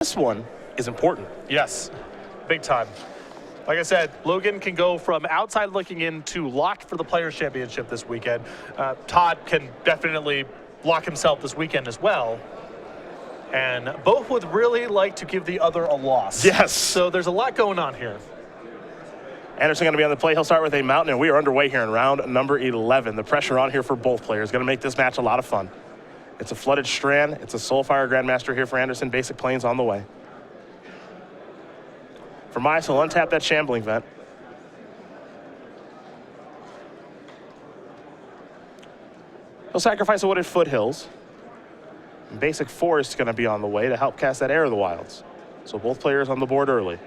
This one is important. Yes, big time. Like I said, Logan can go from outside looking in to locked for the Players' Championship this weekend. Todd can definitely lock himself this weekend as well. And both would really like to give the other a loss. Yes. So there's a lot going on here. Anderson going to be on the play. He'll start with a mountain, and we are underway here in round number 11. The pressure on here for both players. Going to make this match a lot of fun. It's a flooded Strand. It's a Soulfire Grandmaster here for Anderson. Basic Plains on the way. For Mize, he'll untap that Shambling Vent. He'll sacrifice a Wooded Foothills. And Basic Forest is going to be on the way to help cast that Air of the Wilds. So both players on the board early.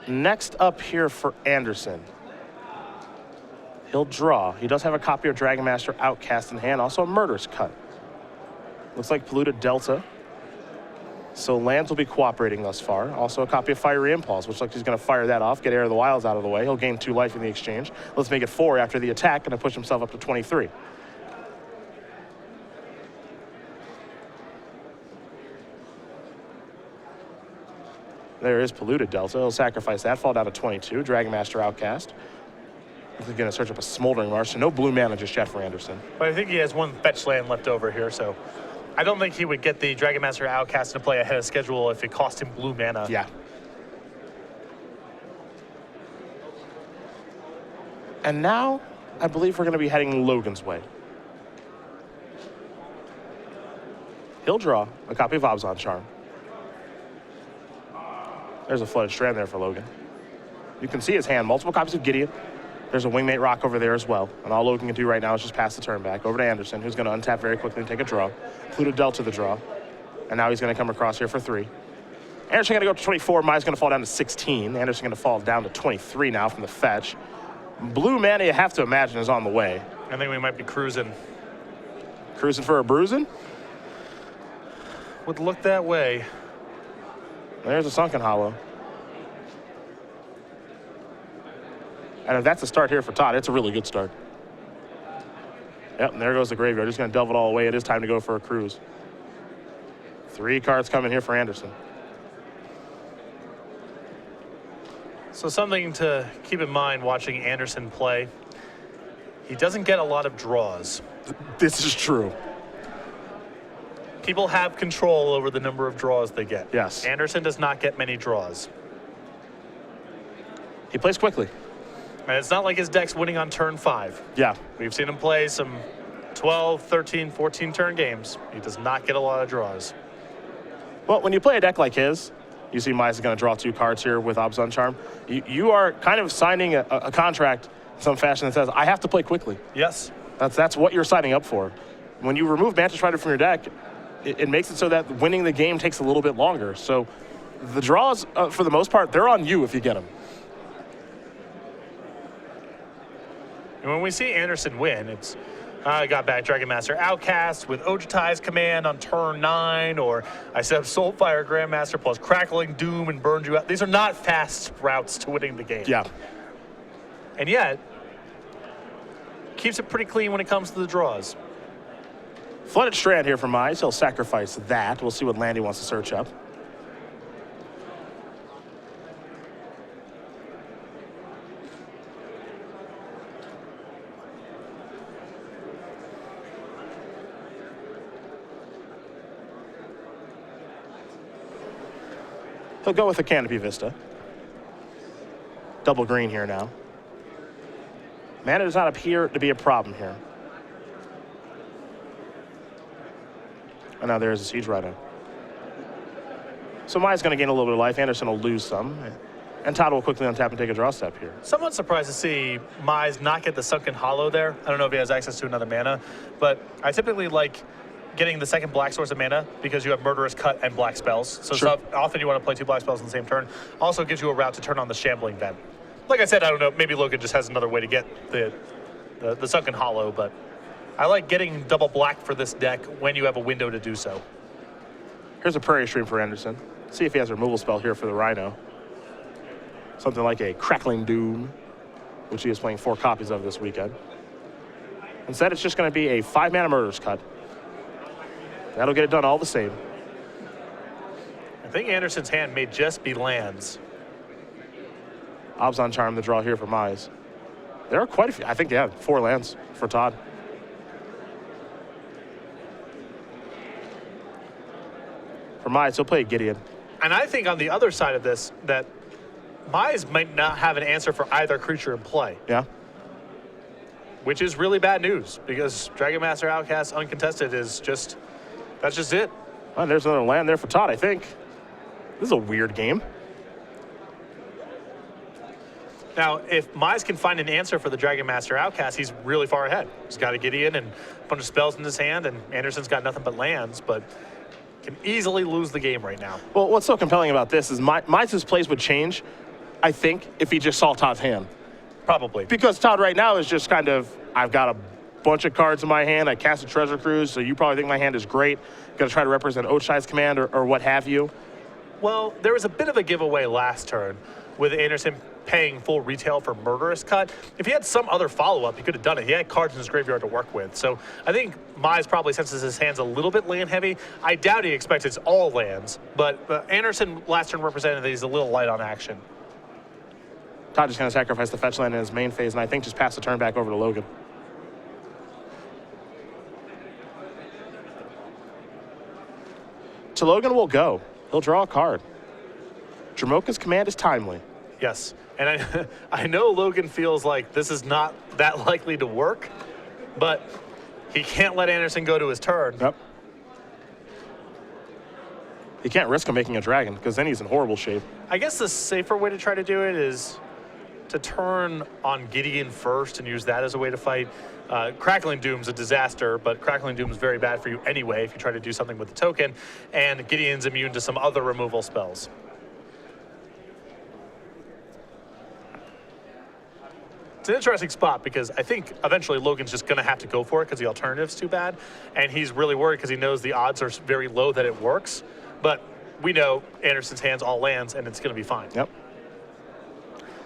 Next up here for Anderson. He'll draw. He does have a copy of Dragon Master Outcast in hand, also a Murderous Cut. Looks like Polluted Delta. So lands will be cooperating thus far. Also a copy of Fiery Impulse, which looks like he's going to fire that off, get Air of the Wilds out of the way. He'll gain 2 life in the exchange. Let's make it 4 after the attack, going to push himself up to 23. There is Polluted Delta. He'll sacrifice that, fall down to 22. Dragon Master Outcast. He's going to search up a Smoldering Marsh. So no blue mana just yet for Anderson. But I think he has 1 fetch land left over here, so I don't think he would get the Dragon Master Outcast to play ahead of schedule if it cost him blue mana. Yeah. And now, I believe we're going to be heading Logan's way. He'll draw a copy of Abzan Charm. There's a Flooded Strand there for Logan. You can see his hand, multiple copies of Gideon. There's a Wingmate Rock over there as well. And all Logan can do right now is just pass the turn back over to Anderson, who's going to untap very quickly and take a draw. Polluted Delta the draw. And now he's going to come across here for 3. Anderson going to go up to 24. Mize going to fall down to 16. Anderson going to fall down to 23 now from the fetch. Blue mana, you have to imagine, is on the way. I think we might be cruising. Cruising for a bruising? Would look that way. There's a Sunken Hollow. And if that's a start here for Todd, it's a really good start. Yep, and there goes the graveyard. Just going to delve it all away. It is time to go for a cruise. 3 cards coming here for Anderson. So something to keep in mind watching Anderson play. He doesn't get a lot of draws. This is true. People have control over the number of draws they get. Yes. Anderson does not get many draws. He plays quickly. And it's not like his deck's winning on turn 5. Yeah. We've seen him play some 12, 13, 14 turn games. He does not get a lot of draws. Well, when you play a deck like his, you see Mize is going to draw 2 cards here with Abzan Charm. You are kind of signing a contract in some fashion that says, I have to play quickly. Yes. That's what you're signing up for. When you remove Mantis Rider from your deck, it makes it so that winning the game takes a little bit longer. So the draws, for the most part, they're on you if you get them. And when we see Anderson win, it's I got back Dragon Master Outcast with Ojutai's command on turn 9, or I set up Soulfire Grandmaster plus Crackling Doom and burned you out. These are not fast routes to winning the game. Yeah. And yet, keeps it pretty clean when it comes to the draws. Flooded Strand here for Mize. He'll sacrifice that. We'll see what land he wants to search up. He'll go with a Canopy Vista. Double green here now. Mana does not appear to be a problem here. And now there's a Siege Rider. So Mize's going to gain a little bit of life. Anderson will lose some. And Todd will quickly untap and take a draw step here. Somewhat surprised to see Mize not get the Sunken Hollow there. I don't know if he has access to another mana, but I typically like getting the second black source of mana because you have Murderous Cut and black spells. So sure. Often you want to play 2 black spells in the same turn. Also gives you a route to turn on the Shambling Vent. Like I said, I don't know, maybe Logan just has another way to get the Sunken Hollow, but I like getting double black for this deck when you have a window to do so. Here's a Prairie Stream for Anderson. See if he has a removal spell here for the Rhino. Something like a Crackling Doom. which he is playing 4 copies of this weekend. Instead, it's just going to be a 5-mana Murderous Cut. That'll get it done all the same. I think Anderson's hand may just be lands. Abzan Charm, the draw here for Mize. There are quite a few. I think, yeah, 4 lands for Todd. For Mize, he'll play Gideon. And I think on the other side of this, that Mize might not have an answer for either creature in play. Yeah. Which is really bad news, because Dragon Master Outcast uncontested is just, that's just it. Well, there's another land there for Todd, I think. This is a weird game. Now, if Mize can find an answer for the Dragon Master Outcast, he's really far ahead. He's got a Gideon and a bunch of spells in his hand, and Anderson's got nothing but lands, but can easily lose the game right now. Well, what's so compelling about this is Mize's plays would change, I think, if he just saw Todd's hand. Probably. Because Todd right now is just kind of, I've got a bunch of cards in my hand. I cast a Treasure Cruise, so you probably think my hand is great. Going to try to represent Ochai's command or what have you. Well, there was a bit of a giveaway last turn with Anderson paying full retail for Murderous Cut. If he had some other follow-up, he could have done it. He had cards in his graveyard to work with. So I think Mize probably senses his hand's a little bit land-heavy. I doubt he expects it's all lands, but Anderson last turn represented that he's a little light on action. Todd just going to sacrifice the fetch land in his main phase, and I think just pass the turn back over to Logan. So Logan will go. He'll draw a card. Dromoka's command is timely. Yes, and I know Logan feels like this is not that likely to work, but he can't let Anderson go to his turn. Yep. He can't risk him making a dragon, because then he's in horrible shape. I guess the safer way to try to do it is to turn on Gideon first and use that as a way to fight. Crackling Doom's a disaster, but Crackling Doom's very bad for you anyway if you try to do something with the token, and Gideon's immune to some other removal spells. It's an interesting spot because I think eventually Logan's just going to have to go for it because the alternative's too bad, and he's really worried because he knows the odds are very low that it works, but we know Anderson's hand's all lands, and it's going to be fine. Yep.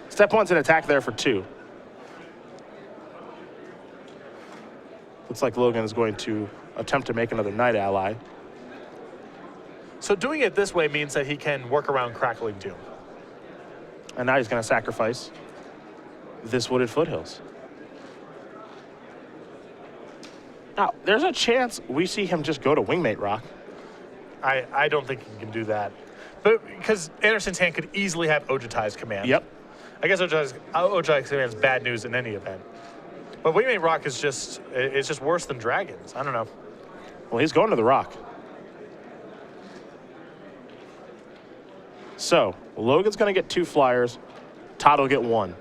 Step 1's an attack there for 2. Looks like Logan is going to attempt to make another Night Ally. So doing it this way means that he can work around Crackling Doom. And now he's going to sacrifice this Wooded Foothills. Now, there's a chance we see him just go to Wingmate Rock. I don't think he can do that. But because Anderson's hand could easily have Ojutai's command. Yep. I guess Ojutai's command is bad news in any event. But Wingmate Rock is just, it's just worse than Dragons. I don't know. Well, he's going to the Rock. So, Logan's going to get 2 flyers. Todd will get 1.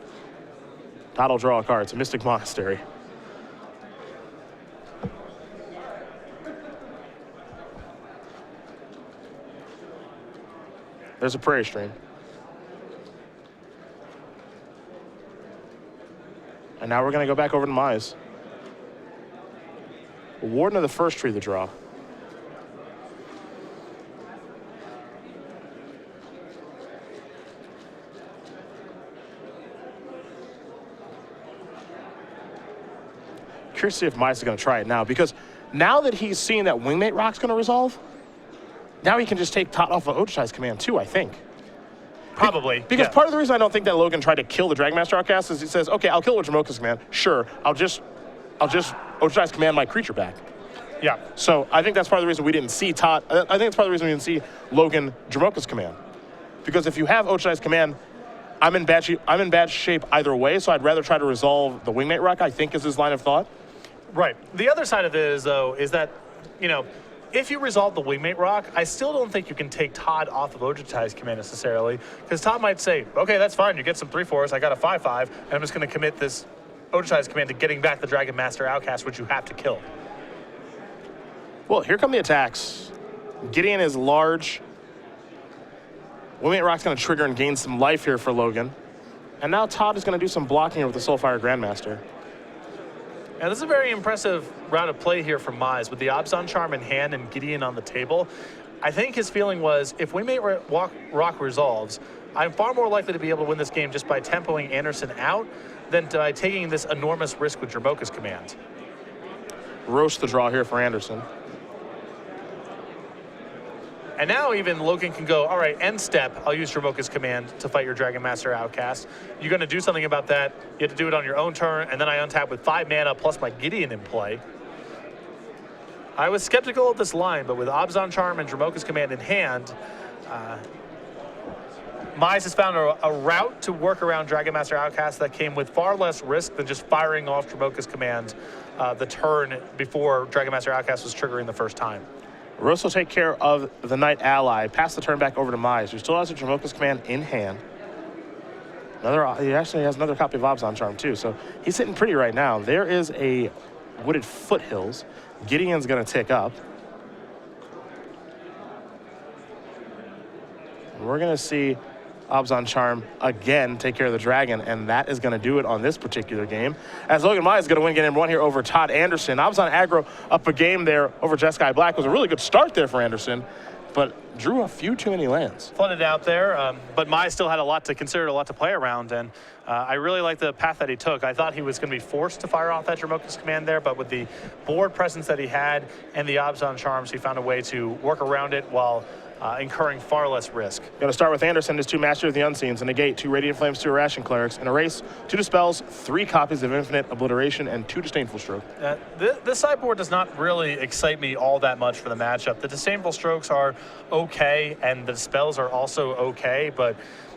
Todd will draw a card. It's a Mystic Monastery. There's a Prairie Stream. And now we're going to go back over to Mize. Warden of the first tree to draw. Curious to see if Mize is going to try it now, because now that he's seen that Wingmate Rock's going to resolve, now he can just take Todd off of Ojutai's command too, I think. Probably. Because yeah. part of the reason I don't think that Logan tried to kill the Dragon Master Outcast is he says, okay, I'll kill Dromoka's command. Sure, I'll just Ojutai's command my creature back. Yeah. So I think that's part of the reason we didn't see Todd. I think it's part of the reason we didn't see Logan Dromoka's command. Because if you have Ojutai's command, I'm in bad shape either way, so I'd rather try to resolve the Wingmate Rock, I think is his line of thought. Right. The other side of it is, though, is that, you know, if you resolve the Wingmate Rock, I still don't think you can take Todd off of Ojutai's command necessarily, because Todd might say, okay, that's fine, you get some 3/4s, I got a 5/5, and I'm just going to commit this Ojutai's command to getting back the Dragon Master Outcast, which you have to kill. Well, here come the attacks. Gideon is large. Wingmate Rock's going to trigger and gain some life here for Logan. And now Todd is going to do some blocking here with the Soulfire Grandmaster. And this is a very impressive round of play here from Mize with the Abzan Charm in hand and Gideon on the table. I think his feeling was if Wingmate Rock resolves, I'm far more likely to be able to win this game just by tempoing Anderson out than by taking this enormous risk with Dromoka's command. Roast the draw here for Anderson. And now even Logan can go, all right, end step, I'll use Dromoka's command to fight your Dragon Master Outcast. You're going to do something about that. You have to do it on your own turn, and then I untap with 5 mana plus my Gideon in play. I was skeptical of this line, but with Abzan Charm and Dromoka's command in hand, Mize has found a route to work around Dragon Master Outcast that came with far less risk than just firing off Dromoka's command the turn before Dragon Master Outcast was triggering the first time. Roast will take care of the Knight ally, pass the turn back over to Mize, who still has a Dromoka's command in hand. He actually has another copy of Abzan Charm too, so he's sitting pretty right now. There is a Wooded Foothills. Gideon's going to tick up. We're going to see Abzan Charm again take care of the dragon, and that is going to do it on this particular game. As Logan Mize is going to win game number 1 here over Todd Anderson. Abzan aggro up a game there over Jeskai Black. It was a really good start there for Anderson, but drew a few too many lands. Flooded out there, but Mize still had a lot to consider, a lot to play around, and I really like the path that he took. I thought he was going to be forced to fire off that Dromoka's command there, but with the board presence that he had and the Abzan Charms, he found a way to work around it while incurring far less risk. Going to start with Anderson, his 2 Master of the Unseens, a negate, 2 Radiant Flames, 2 Irration Clerics, an erase, 2 dispels, 3 copies of Infinite Obliteration, and 2 Disdainful Stroke. This sideboard does not really excite me all that much for the matchup. The Disdainful Strokes are okay, and the dispels are also okay, but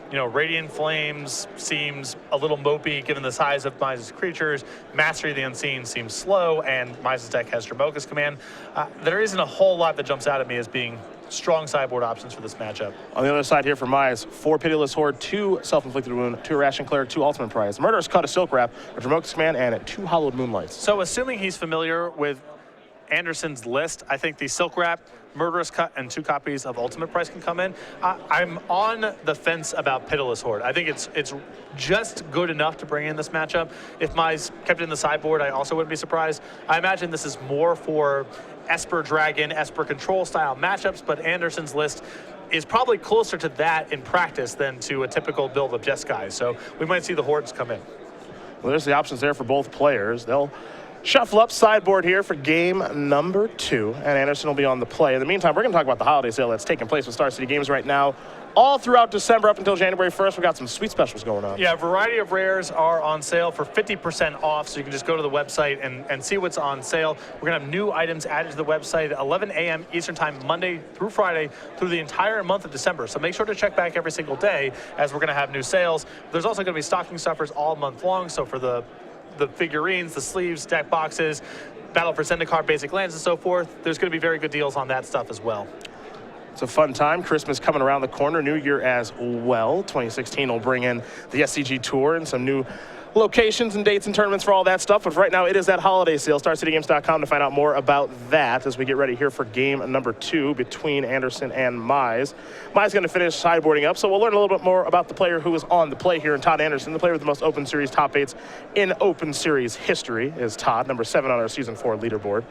you know, Radiant Flames seems a little mopey given the size of Mize's creatures. Mastery of the Unseen seems slow, and Mize's deck has Dromoka's command. There isn't a whole lot that jumps out at me as being strong sideboard options for this matchup. On the other side here for Mize, 4 Pitiless Horde, 2 Self-Inflicted Wound, 2 Irration Cleric, 2 Ultimate Prize, Murderous Cut, a Silk Wrap, a Dromoka's command, and 2 Hallowed Moonlights. So assuming he's familiar with Anderson's list, I think the Silk Wrap, Murderous Cut, and 2 copies of Ultimate Price can come in. I'm on the fence about Pitiless Horde. I think it's just good enough to bring in this matchup. If Mize kept it in the sideboard, I also wouldn't be surprised. I imagine this is more for Esper Dragon, Esper Control style matchups, but Anderson's list is probably closer to that in practice than to a typical build of Jeskai. So we might see the Hordes come in. Well, there's the options there for both players. They'll shuffle up sideboard here for game number 2, and Anderson will be on the play. In the meantime, we're going to talk about the holiday sale that's taking place with Star City Games right now. All throughout December up until January 1st, we got some sweet specials going on. Yeah, a variety of rares are on sale for 50% off, so you can just go to the website and see what's on sale. We're going to have new items added to the website at 11 a.m. Eastern Time, Monday through Friday, through the entire month of December. So make sure to check back every single day as we're going to have new sales. There's also going to be stocking stuffers all month long, so for the figurines, the sleeves, deck boxes, Battle for Zendikar, basic lands, and so forth, there's going to be very good deals on that stuff as well. It's a fun time. Christmas coming around the corner, New Year as well. 2016 will bring in the SCG Tour and some new locations and dates and tournaments for all that stuff. But right now, it is that holiday sale. StarCityGames.com to find out more about that as we get ready here for game number 2 between Anderson and Mize. Mize going to finish sideboarding up, so we'll learn a little bit more about the player who is on the play here in Todd Anderson. The player with the most Open Series top 8s in Open Series history is Todd, number 7 on our Season 4 leaderboard.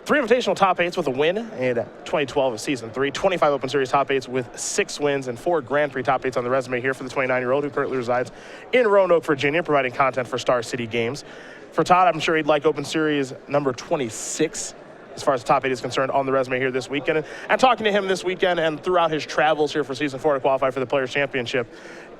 3 invitational top 8s with a win in 2012 of Season 3, 25 Open Series top 8s with 6 wins, and 4 Grand Prix top 8s on the resume here for the 29-year-old who currently resides in Roanoke, Virginia, providing content for Star City Games. For Todd, I'm sure he'd like Open Series number 26 as far as the top 8 is concerned on the resume here this weekend. And talking to him this weekend and throughout his travels here for Season 4 to qualify for the Players' Championship,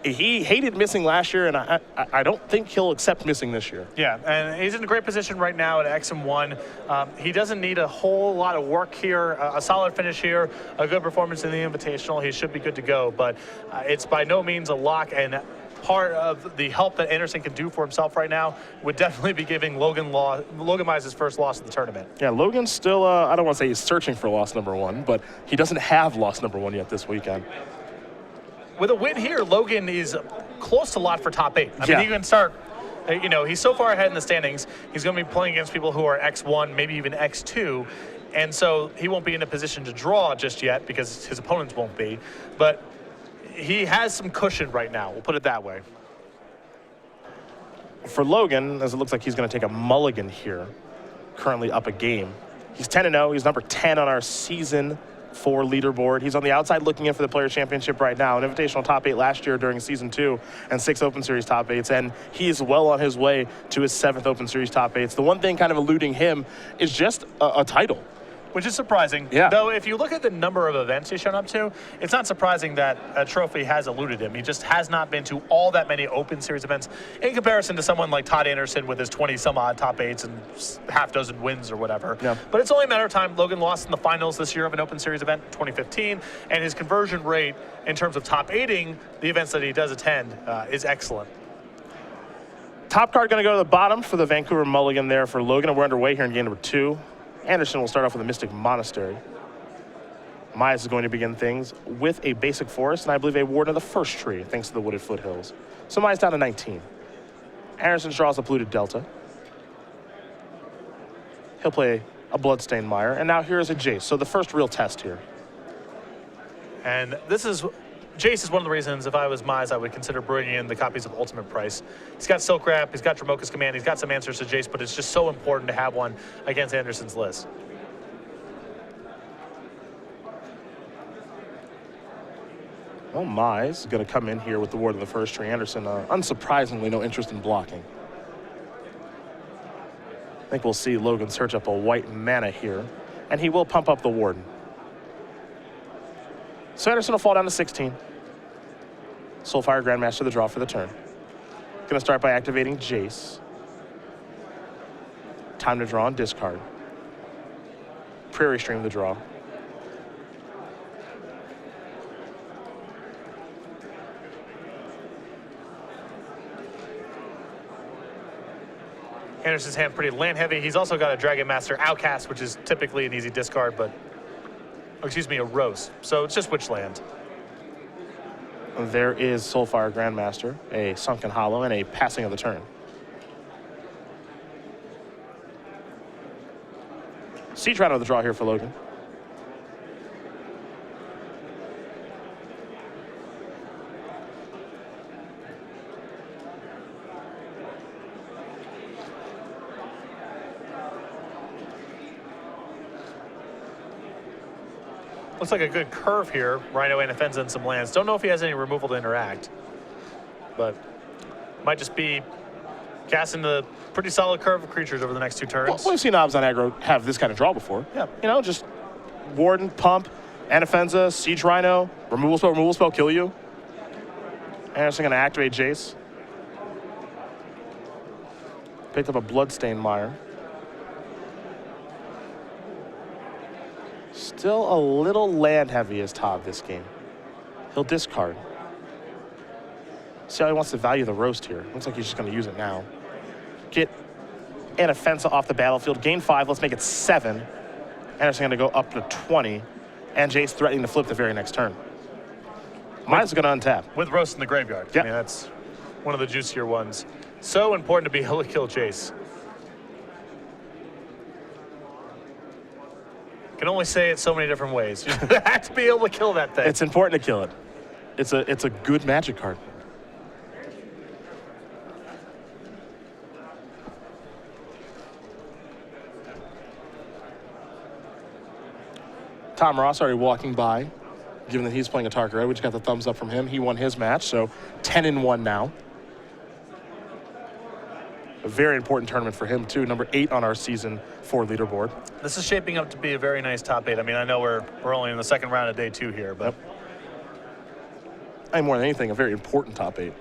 he hated missing last year, and I don't think he'll accept missing this year. Yeah, and he's in a great position right now at XM1. He doesn't need a whole lot of work here, a solid finish here, a good performance in the Invitational. He should be good to go, but it's by no means a lock, and part of the help that Anderson can do for himself right now would definitely be giving Logan Mize his first loss of the tournament. Yeah, Logan's still, I don't want to say he's searching for loss number 1, but he doesn't have loss number 1 yet this weekend. With a win here, Logan is close to lot for top 8. I Yeah. mean, he can start, you know, he's so far ahead in the standings. He's going to be playing against people who are X1, maybe even X2. And so he won't be in a position to draw just yet because his opponents won't be. But he has some cushion right now, we'll put it that way. For Logan, as it looks like he's going to take a mulligan here, currently up a game. He's 10-0. He's number 10 on our Season for leaderboard. He's on the outside looking in for the Players' Championship right now. An invitational top 8 last year during Season 2 and 6 Open Series top 8s, and he's well on his way to his 7th Open Series top 8s. The one thing kind of eluding him is just a title. Which is surprising. Yeah. Though if you look at the number of events he's shown up to, it's not surprising that a trophy has eluded him. He just has not been to all that many Open Series events in comparison to someone like Todd Anderson with his 20-some-odd top 8s and half dozen wins or whatever. Yeah. But it's only a matter of time. Logan lost in the finals this year of an Open Series event, 2015, and his conversion rate in terms of top 8ing the events that he does attend is excellent. Top card going to go to the bottom for the Vancouver Mulligan there for Logan, and we're underway here in game number 2. Anderson will start off with a Mystic Monastery. Mize is going to begin things with a basic forest, and I believe a Warden of the First Tree, thanks to the wooded foothills. So Mize down to 19. Anderson draws a Polluted Delta. He'll play a Bloodstained Mire, and now here is a Jace. So the first real test here. And this is, Jace is one of the reasons if I was Mize, I would consider bringing in the copies of Ultimate Price. He's got Silk Wrap, he's got Dramoka's Command, he's got some answers to Jace, but it's just so important to have one against Anderson's list. Well, Mize is going to come in here with the Ward of the First Tree. Anderson, unsurprisingly, no interest in blocking. I think we'll see Logan search up a white mana here, and he will pump up the Warden. So Anderson will fall down to 16. Soulfire Grandmaster the draw for the turn. Going to start by activating Jace. Time to draw and discard. Prairie Stream the draw. Anderson's hand pretty land heavy. He's also got a Dragon Master Outcast, which is typically an easy discard, but, oh, excuse me, a Rose. So it's just which land. There is Soulfire Grandmaster, a Sunken Hollow, and a Passing of the Turn. Siege Rhino the draw here for Logan. Looks like a good curve here. Rhino and offends in some lands. Don't know if he has any removal to interact, but might just be casting the pretty solid curve of creatures over the next 2 turns. Well, we've seen Obs on aggro have this kind of draw before. Yeah. You know, just Warden, Pump, Anafenza, Siege Rhino, removal spell, kill you. Anderson going to activate Jace. Picked up a Bloodstained Mire. Still a little land heavy as Todd this game. He'll discard. See how he wants to value the roast here. Looks like he's just going to use it now. Get an offensive off the battlefield. Gain 5. Let's make it 7. Anderson going to go up to 20. And Jace threatening to flip the very next turn. Mize is going to untap. With roast in the graveyard. Yep. I mean, that's one of the juicier ones. So important to be able to kill Jace. Can only say it so many different ways. You have to be able to kill that thing. It's important to kill it. It's a good Magic card. Tom Ross already walking by, given that he's playing a Tarkar. We just got the thumbs up from him. He won his match, so 10-1 now. A very important tournament for him, too. Number 8 on our season 4 leaderboard. This is shaping up to be a very nice top 8. I mean, I know we're only in the second round of day 2 here, but... Yep. I mean, more than anything, a very important top 8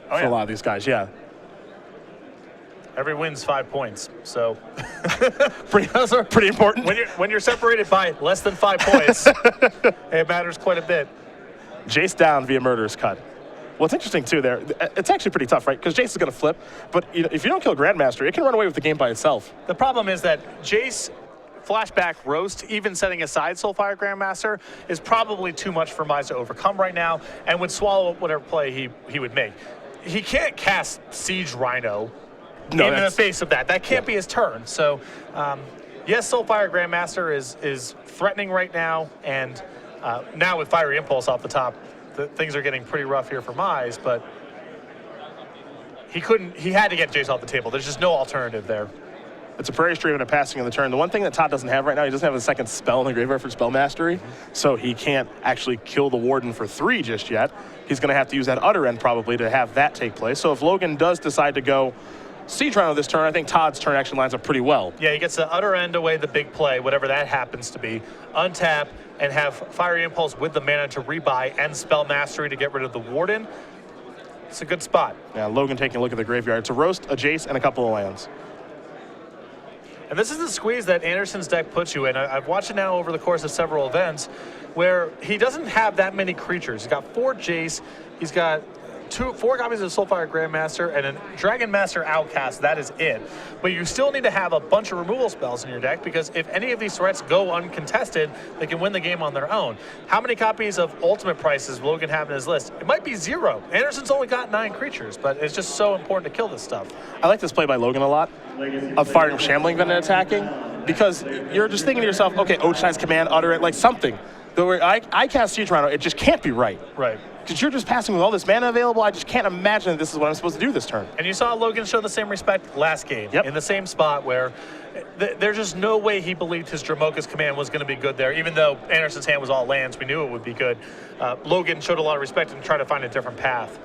for yeah. a lot of these guys, yeah. Every win's 5 points, so... pretty important. When you're separated by less than 5 points, it matters quite a bit. Jace down via Murderous Cut. What's interesting, too, there, it's actually pretty tough, right? Because Jace is going to flip, but if you don't kill Grandmaster, it can run away with the game by itself. The problem is that Jace flashback roast, even setting aside Soulfire Grandmaster, is probably too much for Mize to overcome right now and would swallow whatever play he would make. He can't cast Siege Rhino in the face of that. That can't be his turn. So, yes, Soulfire Grandmaster is threatening right now, and now with Fiery Impulse off the top, things are getting pretty rough here for Mize, but he had to get Jace off the table. There's just no alternative there. It's a Prairie Stream and a passing in the turn. The one thing that Todd doesn't have right now, he doesn't have a second spell in the graveyard for Spell Mastery, so he can't actually kill the Warden for 3 just yet. He's going to have to use that Utter End probably to have that take place. So if Logan does decide to go Siege Rhino this turn, I think Todd's turn actually lines up pretty well. Yeah, he gets to Utter End away the big play, whatever that happens to be, untap, and have Fiery Impulse with the mana to rebuy and Spell Mastery to get rid of the Warden. It's a good spot. Yeah, Logan taking a look at the graveyard. It's a Roast, a Jace, and a couple of lands. And this is the squeeze that Anderson's deck puts you in. I've watched it now over the course of several events where he doesn't have that many creatures. He's got 4 Jace, he's got 4 copies of Soulfire Grandmaster and a Dragon Master Outcast. That is it. But you still need to have a bunch of removal spells in your deck because if any of these threats go uncontested, they can win the game on their own. How many copies of Ultimate Price does Logan have in his list? It might be 0. Anderson's only got 9 creatures, but it's just so important to kill this stuff. I like this play by Logan a lot, of firing Shambling Ven and attacking, because you're just thinking to yourself, okay, Oceanize Command, Utter It, like something. The way I cast Siege Rhino, it just can't be right. Right. Because you're just passing with all this mana available, I just can't imagine that this is what I'm supposed to do this turn. And you saw Logan show the same respect last game, Yep. in the same spot where there's just no way he believed his Dramoka's command was going to be good there. Even though Anderson's hand was all lands, we knew it would be good. Logan showed a lot of respect and tried to find a different path.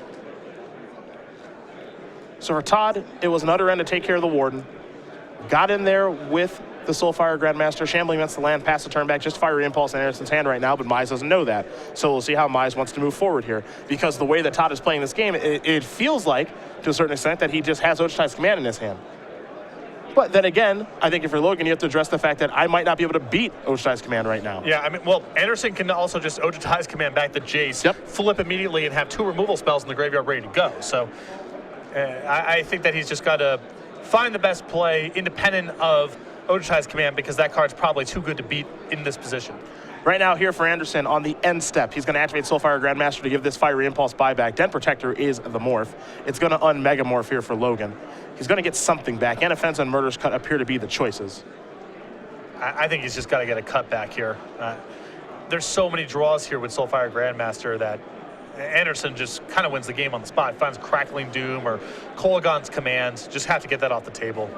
So for Todd, it was an Utter End to take care of the Warden. Got in there with the Soulfire Grandmaster. Shambling Vents the land, pass the turn back, just Fiery Impulse in Anderson's hand right now, but Mize doesn't know that. So we'll see how Mize wants to move forward here. Because the way that Todd is playing this game, it feels like, to a certain extent, that he just has Oceanize Command in his hand. But then again, I think if you're Logan, you have to address the fact that I might not be able to beat Oceanize Command right now. Yeah, I mean, well, Anderson can also just Oceanize Command back the Jace, Yep. flip immediately, and have 2 removal spells in the graveyard ready to go. So I think that he's just got to find the best play independent of Oceanize Command because that card's probably too good to beat in this position. Right now here for Anderson on the end step, he's going to activate Soulfire Grandmaster to give this Fiery Impulse buyback. Den Protector is the morph. It's going to un-Megamorph here for Logan. He's going to get something back. And Offense and Murder's Cut appear to be the choices. I think he's just got to get a cut back here. There's so many draws here with Soulfire Grandmaster that Anderson just kind of wins the game on the spot. Finds Crackling Doom or Kolaghan's commands. Just have to get that off the table.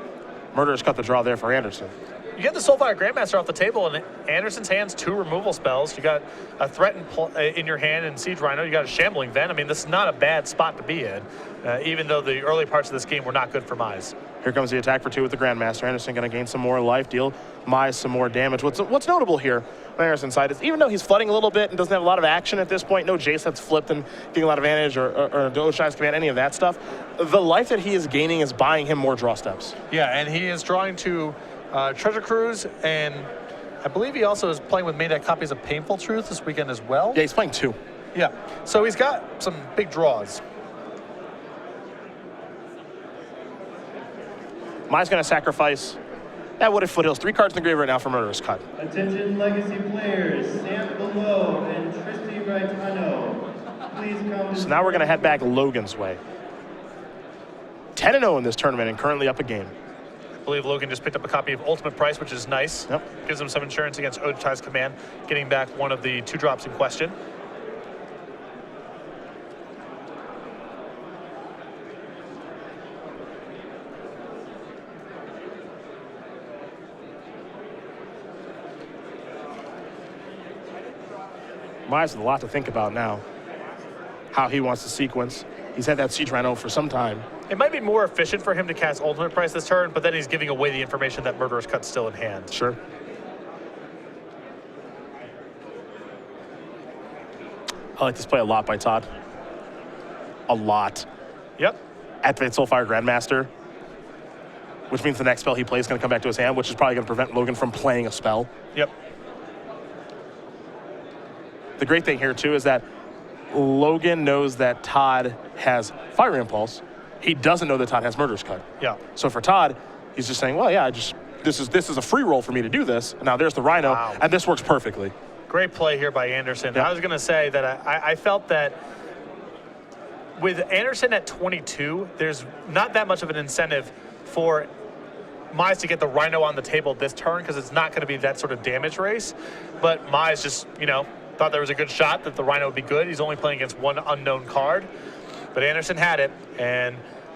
Murder's Cut the draw there for Anderson. You get the Soulfire Grandmaster off the table, and Anderson's hands 2 removal spells. You got a threat in your hand in Siege Rhino. You got a Shambling Ven. I mean, this is not a bad spot to be in, even though the early parts of this game were not good for Mize. Here comes the attack for 2 with the Grandmaster. Anderson going to gain some more life, deal Mize some more damage. What's notable here on Anderson's side is even though he's flooding a little bit and doesn't have a lot of action at this point, no Jace that's flipped and getting a lot of advantage or Oceanize Command, any of that stuff, the life that he is gaining is buying him more draw steps. Yeah, and he is drawing to Treasure Cruise, and I believe he also is playing with main deck copies of Painful Truth this weekend as well. Yeah, he's playing 2. Yeah, so he's got some big draws. Mize going to sacrifice that Wooded Foothills. 3 cards in the grave right now for Murderous Cut. Attention legacy players, Sam Below and Tristy Raitano. Please come. So now we're going to head back Logan's way. 10-0 in this tournament and currently up a game. I believe Logan just picked up a copy of Ultimate Price, which is nice. Yep. Gives him some insurance against Oceanize Command, getting back one of the 2 drops in question. Mize has a lot to think about now. How he wants to sequence. He's had that Siege Rhino for some time. It might be more efficient for him to cast Ultimate Price this turn, but then he's giving away the information that Murderous Cut's still in hand. Sure. I like this play a lot by Todd. A lot. Yep. Activate Soulfire Grandmaster, which means the next spell he plays is going to come back to his hand, which is probably going to prevent Logan from playing a spell. Yep. The great thing here, too, is that Logan knows that Todd has Fire Impulse. He doesn't know that Todd has Murderous Cut. Yeah. So for Todd, he's just saying, well, yeah, this is a free roll for me to do this. And now there's the Rhino, Wow. and this works perfectly. Great play here by Anderson. Yeah. I was going to say that I felt that with Anderson at 22, there's not that much of an incentive for Mize to get the Rhino on the table this turn because it's not going to be that sort of damage race. But Mize just, thought there was a good shot that the Rhino would be good. He's only playing against 1 unknown card. But Anderson had it, and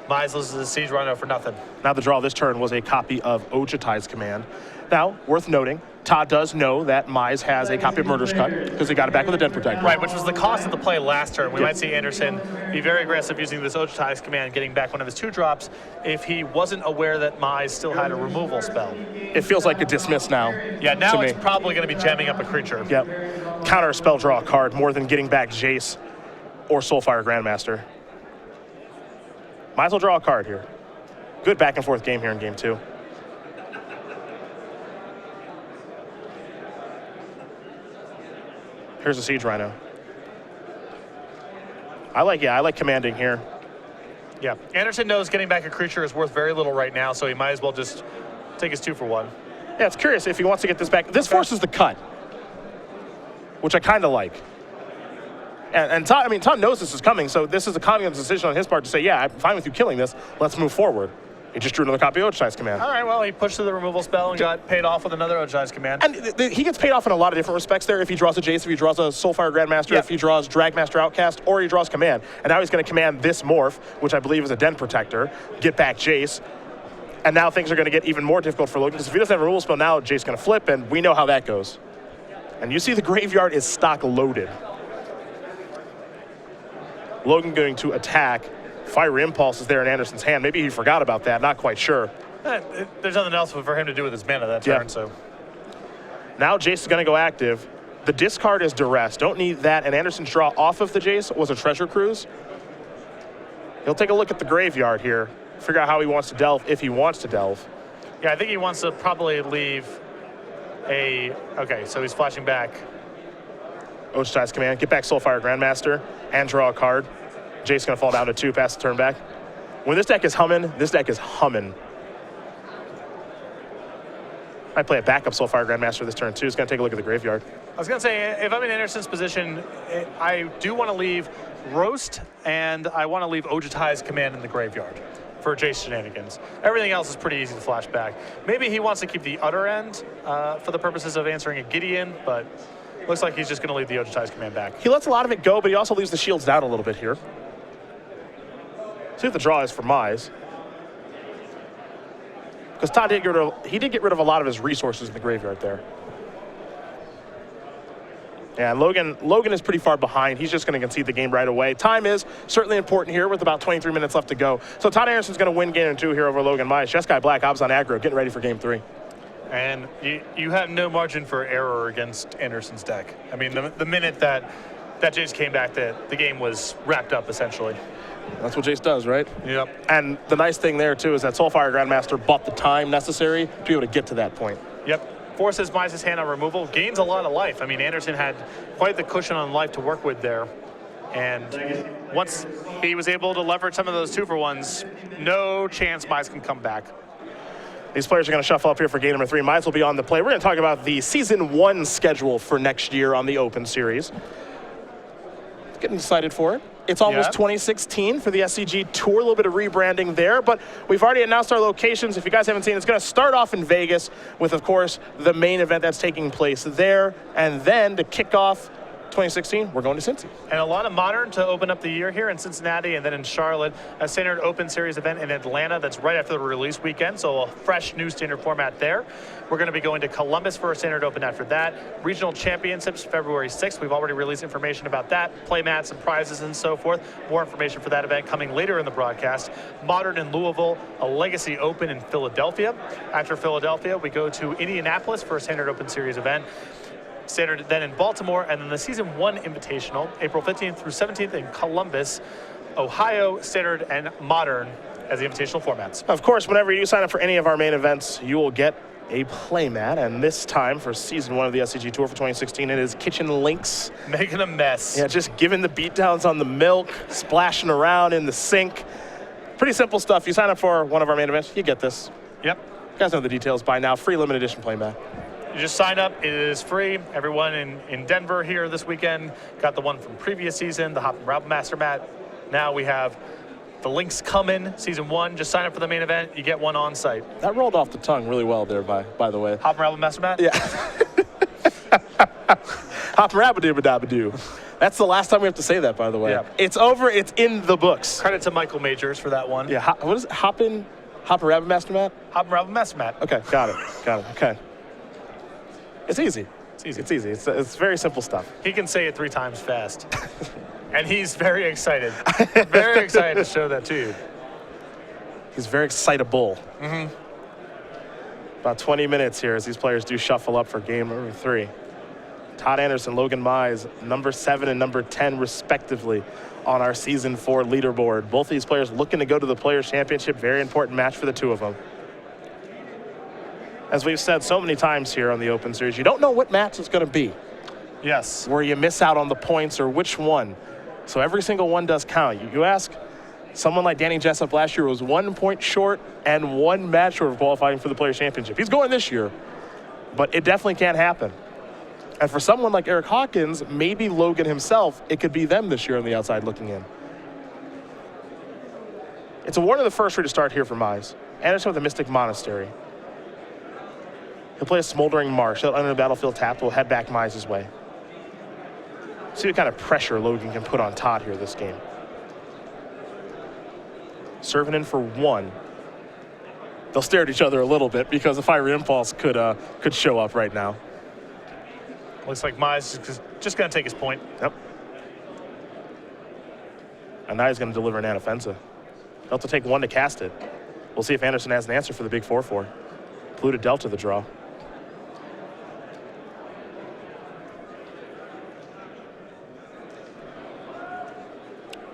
Mize loses the Siege Rhino for nothing. Now the draw this turn was a copy of Ojutai's command. Now, worth noting, Todd does know that Mize has a copy of Murder's Cut because he got it back with a Den Protector. Right, which was the cost of the play last turn. We might see Anderson be very aggressive using this Ojutai's command, getting back one of his 2-drops if he wasn't aware that Mize still had a removal spell. It feels like a dismiss now. Yeah, now to it's me. probably going to be jamming up a creature. Yep. Counter a spell, draw a card more than getting back Jace or Soulfire Grandmaster. Might as well draw a card here. Good back and forth game here in game 2. Here's a Siege Rhino. I like commanding here. Yeah, Anderson knows getting back a creature is worth very little right now, so he might as well just take his 2 for 1. Yeah, it's curious if he wants to get this back. This forces the cut, which I kind of like. And Todd knows this is coming, so this is a confident decision on his part to say, yeah, I'm fine with you killing this. Let's move forward. He just drew another copy of Ojutai's command. All right, well, he pushed through the removal spell and got paid off with another Ojutai's command. And he gets paid off in a lot of different respects there. If he draws a Jace, if he draws a Soulfire Grandmaster, if he draws Dragmaster Outcast, or he draws command. And now he's going to command this morph, which I believe is a Den Protector, get back Jace. And now things are going to get even more difficult for Logan, because if he doesn't have a removal spell now, Jace is going to flip, and we know how that goes. And you see the graveyard is stock loaded. Logan going to attack. Fiery Impulse is there in Anderson's hand. Maybe he forgot about that, not quite sure. There's nothing else for him to do with his mana that turn, so. Now Jace is going to go active. The discard is Duress. Don't need that. And Anderson's draw off of the Jace was a Treasure Cruise. He'll take a look at the graveyard here, figure out how he wants to delve, if he wants to delve. Yeah, I think he wants to probably leave okay, so he's flashing back. Ojutai's command, get back Soulfire Grandmaster, and draw a card. Jace's going to fall down to 2, pass the turn back. When this deck is humming, this deck is humming. I play a backup Soulfire Grandmaster this turn too. He's going to take a look at the graveyard. I was going to say, if I'm in Anderson's position, I do want to leave Roast, and I want to leave Ojutai's command in the graveyard for Jace shenanigans. Everything else is pretty easy to flash back. Maybe he wants to keep the Utter End for the purposes of answering a Gideon, but looks like he's just going to leave the Ojutai's command back. He lets a lot of it go, but he also leaves the shields down a little bit here. See what the draw is for Mize. Because Todd did get rid of a lot of his resources in the graveyard there. Yeah, Logan is pretty far behind. He's just going to concede the game right away. Time is certainly important here with about 23 minutes left to go. So Todd Anderson's going to win game 2 here over Logan Mize. Jeskai Black, Obs on aggro, getting ready for game 3. And you have no margin for error against Anderson's deck. I mean, the minute that Jace came back, the game was wrapped up, essentially. That's what Jace does, right? Yep. And the nice thing there, too, is that Soulfire Grandmaster bought the time necessary to be able to get to that point. Yep. Forces Mize's hand on removal, gains a lot of life. I mean, Anderson had quite the cushion on life to work with there. And once he was able to leverage some of those 2-for-1s, no chance Mize can come back. These players are going to shuffle up here for game number 3. Mize will be on the play. We're going to talk about the Season 1 schedule for next year on the Open Series. Getting excited for it. It's almost 2016 for the SCG Tour. A little bit of rebranding there, but we've already announced our locations. If you guys haven't seen, it's going to start off in Vegas with, of course, the main event that's taking place there. And then to kick off 2016, we're going to Cincy. And a lot of Modern to open up the year here in Cincinnati and then in Charlotte. A Standard Open Series event in Atlanta that's right after the release weekend, so a fresh new Standard format there. We're going to be going to Columbus for a Standard Open after that. Regional Championships, February 6th. We've already released information about that, play mats and prizes and so forth. More information for that event coming later in the broadcast. Modern in Louisville, a Legacy Open in Philadelphia. After Philadelphia, we go to Indianapolis for a Standard Open Series event. Standard then in Baltimore, and then the Season 1 Invitational, April 15th through 17th in Columbus, Ohio, Standard and Modern as the invitational formats. Of course, whenever you sign up for any of our main events, you will get a playmat, and this time for Season 1 of the SCG Tour for 2016, it is Kitchen Lynx. Making a mess. Yeah, just giving the beatdowns on the milk, splashing around in the sink. Pretty simple stuff. You sign up for one of our main events, you get this. Yep. You guys know the details by now. Free limited edition playmat. You just sign up. It is free. Everyone in Denver here this weekend got the one from previous season, the Hop and Rabble Master Mat. Now we have the links coming, Season 1. Just sign up for the main event. You get one on site. That rolled off the tongue really well there, by the way. Hop and Rabble Master Mat? Yeah. Hop and Rabble-doo-ba-da-ba-doo. That's the last time we have to say that, by the way. Yeah. It's over. It's in the books. Credit to Michael Majors for that one. Yeah. What is it? Hopper Rabbit Master Matt? Hop around with Mess Matt. Okay. Got it. Okay. It's easy. It's easy. It's very simple stuff. He can say it 3 times fast. And he's very excited. Very excited to show that to you. He's very excitable. About 20 minutes here as these players do shuffle up for game number 3. Todd Anderson, Logan Mize, number 7 and number 10 respectively on our Season 4 leaderboard. Both of these players looking to go to the Players' Championship. Very important match for the two of them. As we've said so many times here on the Open Series, you don't know what match it's going to be. Yes. Where you miss out on the points or which one. So every single one does count. You ask someone like Danny Jessup last year was 1 point short and 1 match short of qualifying for the Players' Championship. He's going this year, but it definitely can't happen. And for someone like Eric Hawkins, maybe Logan himself, it could be them this year on the outside looking in. It's a Warden of the First to start here for Mize. Anderson with the Mystic Monastery. He'll play a Smoldering Marsh. He'll enter the battlefield tapped. Will head back Mize's way. See what kind of pressure Logan can put on Todd here this game. Serving in for 1. They'll stare at each other a little bit because the Fiery Impulse could show up right now. Looks like Mize is just going to take his point. Yep. And now he's going to deliver an Anafenza. He'll have to take 1 to cast it. We'll see if Anderson has an answer for the big 4/4. Polluted Delta the draw.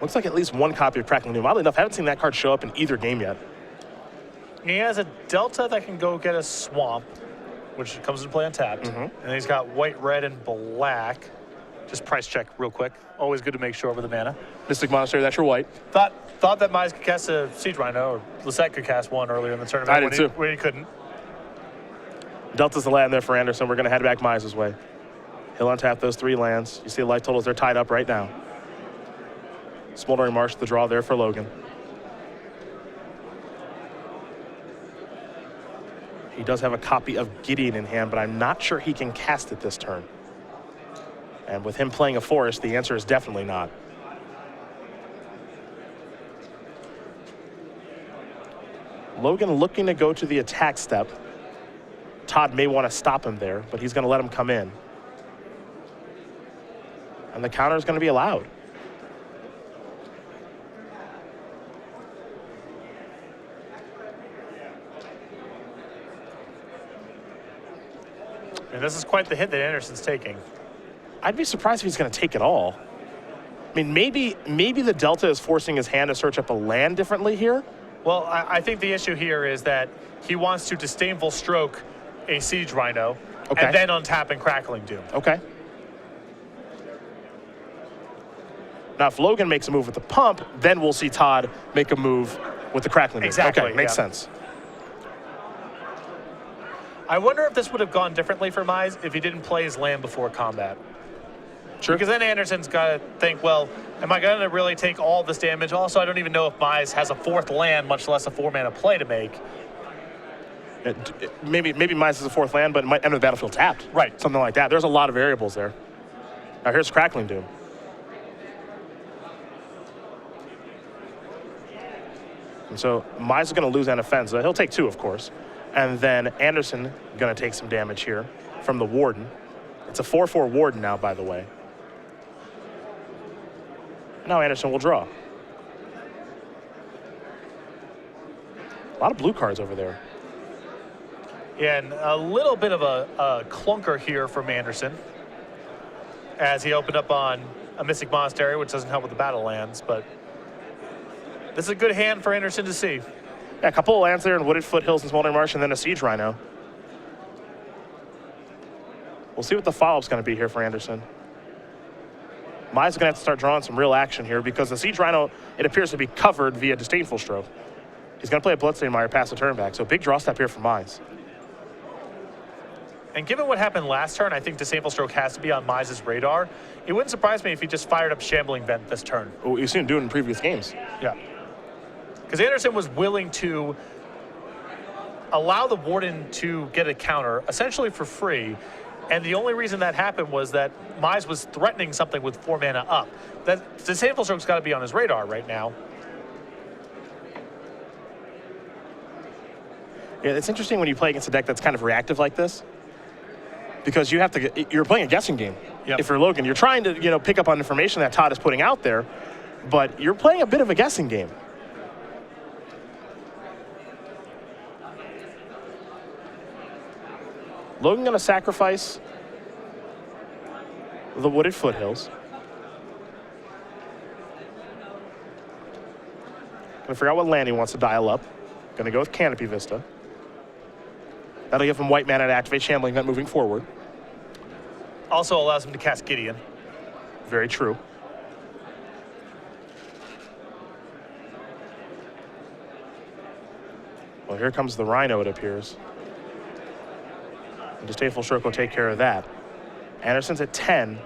Looks like at least 1 copy of Crackling Doom. Oddly enough, I haven't seen that card show up in either game yet. He has a Delta that can go get a Swamp, which comes into play untapped. And he's got white, red, and black. Just price check real quick. Always good to make sure over the mana. Mystic Monastery, that's your white. Thought that Mize could cast a Siege Rhino, or Lisette could cast one earlier in the tournament. I did too. When he couldn't. Delta's the land there for Anderson. We're going to head back Mize's way. He'll untap those 3 lands. You see the life totals, they're tied up right now. Smoldering Marsh, the draw there for Logan. He does have a copy of Gideon in hand, but I'm not sure he can cast it this turn. And with him playing a forest, the answer is definitely not. Logan looking to go to the attack step. Todd may want to stop him there, but he's going to let him come in. And the counter is going to be allowed. And this is quite the hit that Anderson's taking. I'd be surprised if he's going to take it all. I mean, maybe the Delta is forcing his hand to search up a land differently here. Well, I think the issue here is that he wants to Disdainful Stroke a Siege Rhino, Okay. and then untap and Crackling Doom. Okay. Now, if Logan makes a move with the pump, then we'll see Todd make a move with the Crackling Doom. Exactly, Okay, makes yeah. sense. I wonder if this would have gone differently for Mize if he didn't play his land before combat. Sure. Because then Anderson's got to think, well, am I going to really take all this damage? Also, I don't even know if Mize has a 4th land, much less a 4-mana play to make. Maybe Mize is a 4th land, but it might enter the battlefield tapped. Right. Something like that. There's a lot of variables there. Now, here's Crackling Doom. And so Mize is going to lose Anafenza. He'll take 2, of course. And then Anderson going to take some damage here from the Warden. It's a 4/4 Warden now, by the way. Now Anderson will draw. A lot of blue cards over there. Yeah, and a little bit of a clunker here from Anderson as he opened up on a Mystic Monastery, which doesn't help with the battle lands, but this is a good hand for Anderson to see. Yeah, a couple of lands there in Wooded Foothills and Smoldering Marsh, and then a Siege Rhino. We'll see what the follow-up's going to be here for Anderson. Mize is going to have to start drawing some real action here because the Siege Rhino, it appears to be covered via Disdainful Stroke. He's going to play a Bloodstained Mire, pass the turn back, so big draw step here for Mize. And given what happened last turn, I think Disdainful Stroke has to be on Mize's radar. It wouldn't surprise me if he just fired up Shambling Vent this turn. We've seen him do it in previous games. Yeah. Because Anderson was willing to allow the Warden to get a counter, essentially for free, And the only reason that happened was that Mize was threatening something with 4 mana up. That Disdainful Stroke's got to be on his radar right now. Yeah, it's interesting when you play against a deck that's kind of reactive like this, because you're playing a guessing game. Yep. If you're Logan, you're trying to pick up on information that Todd is putting out there, but you're playing a bit of a guessing game. Logan going to sacrifice the Wooded Foothills. Going to figure out what land he wants to dial up. Going to go with Canopy Vista. That'll give him white mana to activate Shambling Vent moving forward. Also allows him to cast Gideon. Very true. Well, here comes the Rhino, it appears. And Disdainful Stroke will take care of that. Anderson's at 10.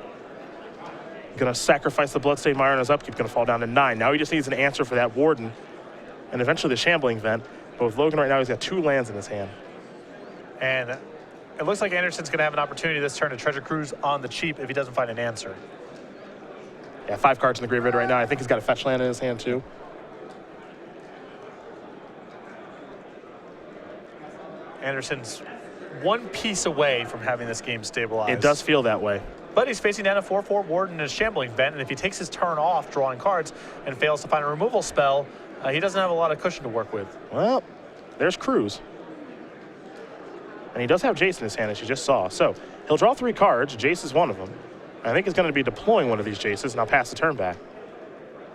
Gonna sacrifice the Bloodstained Mire on his upkeep, gonna fall down to 9. Now he just needs an answer for that Warden and eventually the Shambling Vent. But with Logan right now, he's got 2 lands in his hand. And it looks like Anderson's going to have an opportunity this turn to Treasure Cruise on the cheap if he doesn't find an answer. Yeah, 5 cards in the graveyard right now. I think he's got a fetch land in his hand too. Anderson's 1 piece away from having this game stabilized. It does feel that way. But he's facing down a 4/4 Warden and a Shambling Vent, and if he takes his turn off drawing cards and fails to find a removal spell, he doesn't have a lot of cushion to work with. Well, there's Cruise. And he does have Jace in his hand, as you just saw. So he'll draw 3 cards. Jace is one of them. I think he's going to be deploying one of these Jaces, and I'll pass the turn back.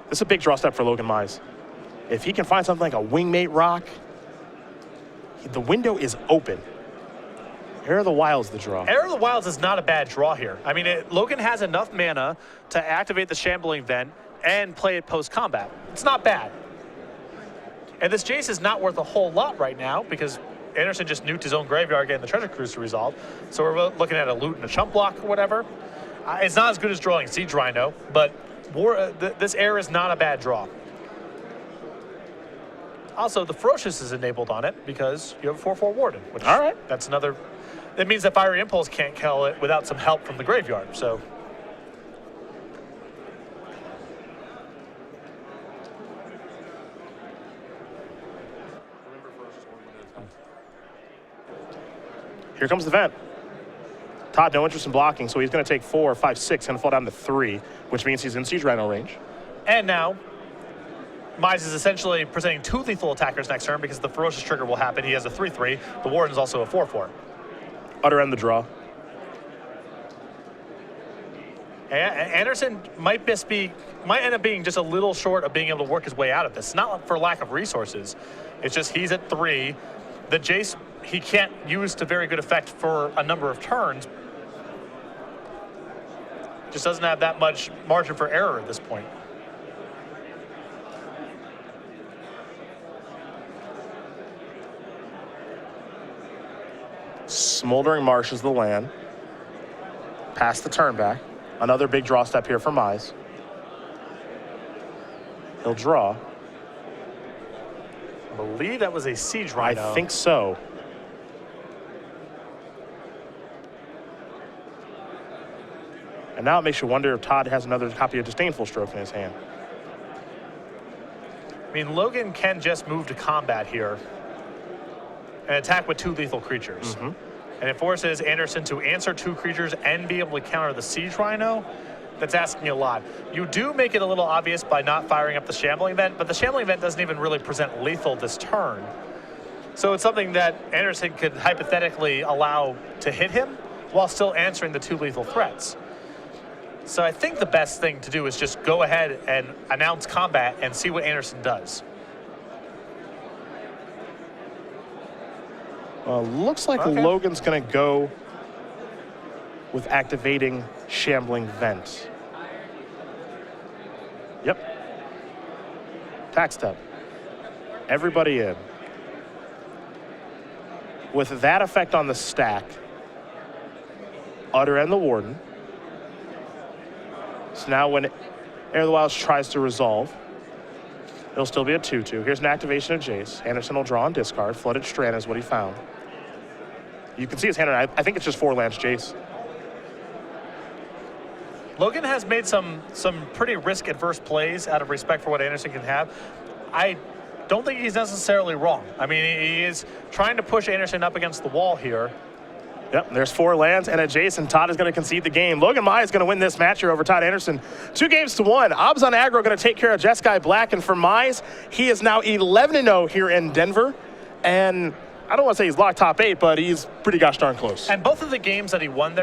This is a big draw step for Logan Mize. If he can find something like a Wingmate Rock, the window is open. Heir of the Wild's the draw. Heir of the Wilds is not a bad draw here. I mean, Logan has enough mana to activate the Shambling Vent and play it post-combat. It's not bad. And this Jace is not worth a whole lot right now because Anderson just nuked his own graveyard getting the Treasure Cruise to resolve. So we're looking at a loot and a chump block or whatever. It's not as good as drawing Siege Rhino, but this Heir is not a bad draw. Also, the Ferocious is enabled on it because you have a 4/4 Warden, which all right. That's another. That means that Fiery Impulse can't kill it without some help from the graveyard. So. Here comes the vent. Todd, no interest in blocking, so he's going to take 4, 5, 6, and fall down to 3, which means he's in Siege Rhino range. And now, Mize is essentially presenting 2 lethal attackers next turn because the Ferocious trigger will happen. He has a 3/3. The Warden is also a 4/4. Utter end the draw. Anderson might end up being just a little short of being able to work his way out of this. It's not for lack of resources. It's just he's at 3. The Jace he can't use to very good effect for a number of turns. Just doesn't have that much margin for error at this point. Smoldering Marsh is the land. Pass the turn back. Another big draw step here for Mize. He'll draw. I believe that was a Siege Rhino. I think so. And now it makes you wonder if Todd has another copy of Disdainful Stroke in his hand. I mean, Logan can just move to combat here and attack with 2 lethal creatures. Mm-hmm. And it forces Anderson to answer 2 creatures and be able to counter the Siege Rhino. That's asking a lot. You do make it a little obvious by not firing up the Shambling Vent, but the Shambling Vent doesn't even really present lethal this turn. So it's something that Anderson could hypothetically allow to hit him while still answering the 2 lethal threats. So I think the best thing to do is just go ahead and announce combat and see what Anderson does. Looks like Logan's going to go with activating Shambling Vent. Yep. Tax step. Everybody in. With that effect on the stack, Utter and the Warden. So now when Heir of the Wilds tries to resolve, it'll still be a 2/2. Here's an activation of Jace. Anderson will draw and discard. Flooded Strand is what he found. You can see his hand, I think it's just 4 lands Jace. Logan has made some pretty risk-adverse plays out of respect for what Anderson can have. I don't think he's necessarily wrong. I mean, he is trying to push Anderson up against the wall here. Yep, there's 4 lands, and adjacent. Todd is going to concede the game. Logan Mize is going to win this match here over Todd Anderson. 2-1. Obs on aggro going to take care of Jeskai Black, and for Mize, he is now 11-0 here in Denver. And I don't want to say he's locked top 8, but he's pretty gosh darn close. And both of the games that he won there,